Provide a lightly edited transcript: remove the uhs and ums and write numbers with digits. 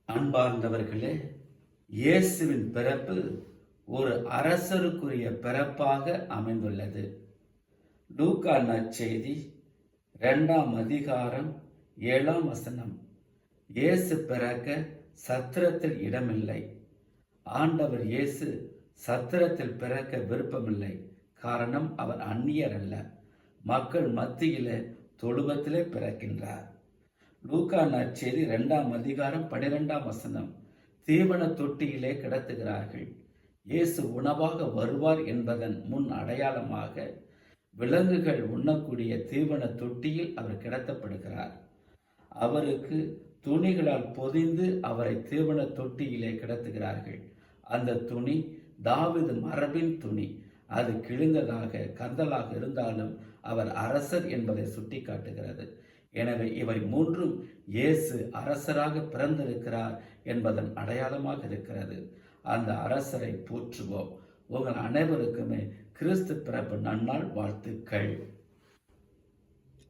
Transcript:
அன்பார்ந்தவர்களே, இயேசுவின் பிறப்பு ஒரு அரசருக்குரிய பிறப்பாக அமைந்துள்ளது. லூக்கா நற்செய்தி 2ஆம் அதிகாரம் 7ஆம் வசனம். இயேசு பிறக்க சத்திரத்தில் இடமில்லை. ஆண்டவர் இயேசு சத்திரத்தில் பிறக்க விருப்பமில்லை. காரணம், அவர் அந்நியர் அல்ல, மக்கள் மத்தியிலே தொழுவத்திலே பிறக்கின்றார். லூக்கா நற்செய்தி 2ஆம் அதிகாரம் 12ஆம் வசனம். தீவன தொட்டியிலே கிடத்துகிறார்கள். இயேசு உணவாக வருவார் என்பதன் முன் அடையாளமாக விலங்குகள் உண்ணக்கூடிய தீவன தொட்டியில் அவர் கிடத்தப்படுகிறார். அவருக்கு துணிகளால் பொதிந்து அவரை தீவன தொட்டியிலே கிடத்துகிறார்கள். அந்த துணி தாவீது மரபின் துணி. அது கிழிந்ததாக கந்தலாக இருந்தாலும் அவர் அரசர் என்பதை சுட்டி காட்டுகிறது. எனவே இவை மூன்றும் இயேசு அரசராக பிறந்திருக்கிறார் என்பதன் அடையாளமாக இருக்கிறது. அந்த அரசரை போற்றுவோம். உங்கள் அனைவருக்குமே கிறிஸ்து பிறப்பு நன்னாள் வாழ்த்துக்கள்.